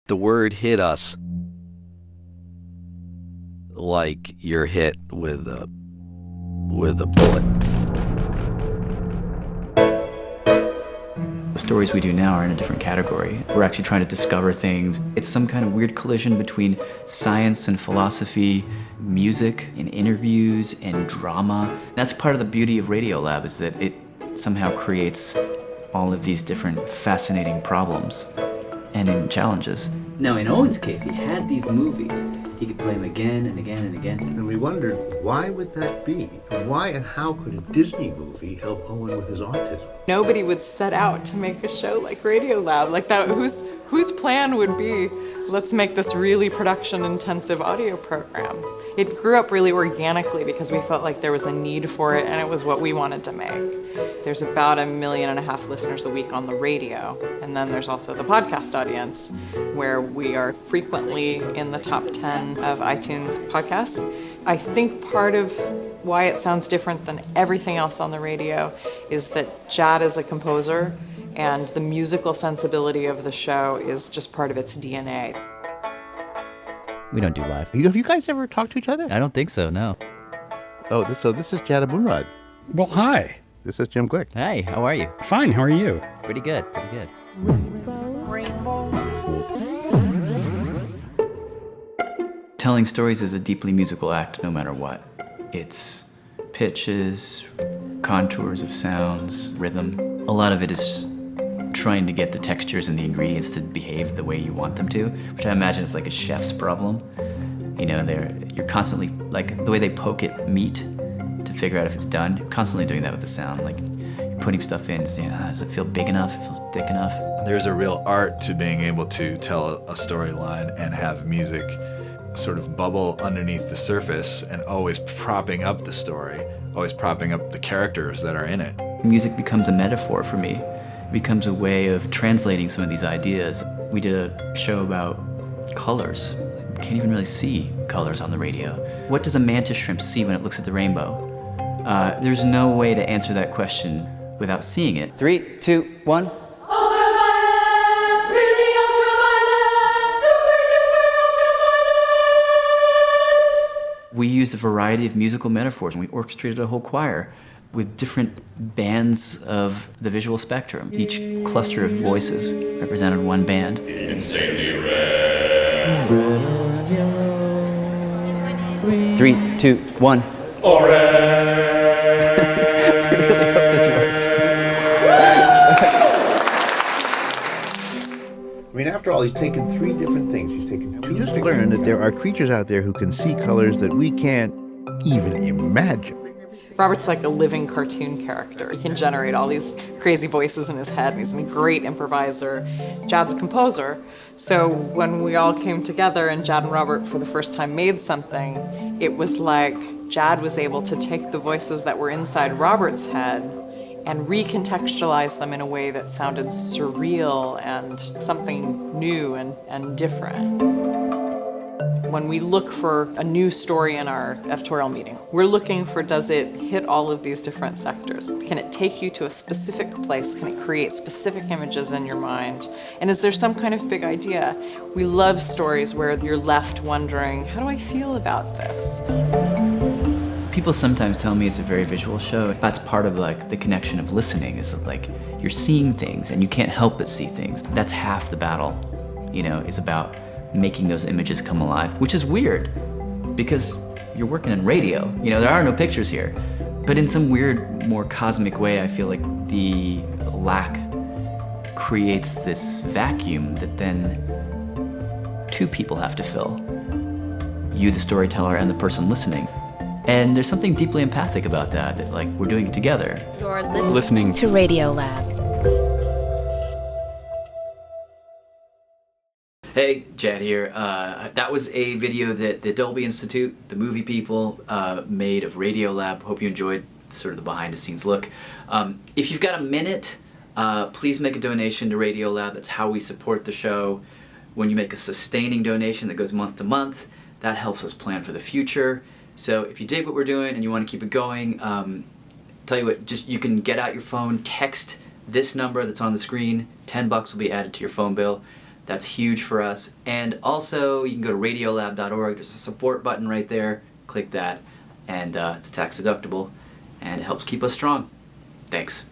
The word hit us like you're hit with a bullet. The stories we do now are in a different category. We're actually trying to discover things. It's some kind of weird collision between science and philosophy, music and interviews and drama. That's part of the beauty of Radiolab, is that it somehow creates all of these different fascinating problems and challenges. Now in Owen's case, he had these movies. He could play them again and again and again. And we wondered, why would that be? And why and how could a Disney movie help Owen with his autism? Nobody would set out to make a show like Radiolab. Like that, whose plan would be, let's make this really production-intensive audio program. It grew up really organically because we felt like there was a need for it and it was what we wanted to make. There's about 1.5 million listeners a week on the radio, and then there's also the podcast audience, where we are frequently in the top 10 of iTunes podcasts. I think part of why it sounds different than everything else on the radio is that Jad is a composer, and the musical sensibility of the show is just part of its DNA. We don't do live. Have you guys ever talked to each other? I don't think so, no. Oh, so this is Jad Abumrad. Well, hi. This is Jim Glick. Hey, how are you? Fine, how are you? Pretty good, pretty good. Telling stories is a deeply musical act no matter what. It's pitches, contours of sounds, rhythm. A lot of it is trying to get the textures and the ingredients to behave the way you want them to, which I imagine is like a chef's problem. You know, you're constantly, like the way they poke at meat to figure out if it's done, you're constantly doing that with the sound. Like you're putting stuff in, saying, does it feel big enough? It feels thick enough? There's a real art to being able to tell a storyline and have music sort of bubble underneath the surface and always propping up the story, always propping up the characters that are in it. Music becomes a metaphor for me. It becomes a way of translating some of these ideas. We did a show about colors. You can't even really see colors on the radio. What does a mantis shrimp see when it looks at the rainbow? There's no way to answer that question without seeing it. 3, 2, 1. We used a variety of musical metaphors, and we orchestrated a whole choir with different bands of the visual spectrum. Each cluster of voices represented one band. Insanely red. 3, 2, 1. Orange. I really hope this works. I mean, after all, he's taken 3 different things. He's taken 2 We just things. learned that there are creatures out there who can see colors that we can't even imagine. Robert's like a living cartoon character. He can generate all these crazy voices in his head, and he's a great improviser. Jad's a composer, so when we all came together and Jad and Robert for the first time made something, it was like Jad was able to take the voices that were inside Robert's head and recontextualize them in a way that sounded surreal and something new and different. When we look for a new story in our editorial meeting, we're looking for, does it hit all of these different sectors? Can it take you to a specific place? Can it create specific images in your mind? And is there some kind of big idea? We love stories where you're left wondering, how do I feel about this? People sometimes tell me it's a very visual show. That's part of like the connection of listening, is that, like, you're seeing things and you can't help but see things. That's half the battle, you know, is about making those images come alive, which is weird because you're working in radio. You know, there are no pictures here. But in some weird, more cosmic way, I feel like the lack creates this vacuum that then 2 people have to fill. You, the storyteller, and the person listening. And there's something deeply empathic about that like we're doing it together. You're listening to Radiolab. Hey, Jad here. That was a video that the Dolby Institute, the movie people, made of Radiolab. Hope you enjoyed sort of the behind-the-scenes look. If you've got a minute, please make a donation to Radiolab. That's how we support the show. When you make a sustaining donation that goes month to month, that helps us plan for the future. So if you dig what we're doing and you want to keep it going, tell you what, just you can get out your phone, text this number that's on the screen, $10 will be added to your phone bill. That's huge for us. And also, you can go to radiolab.org. There's a support button right there. Click that, and it's tax deductible, and it helps keep us strong. Thanks.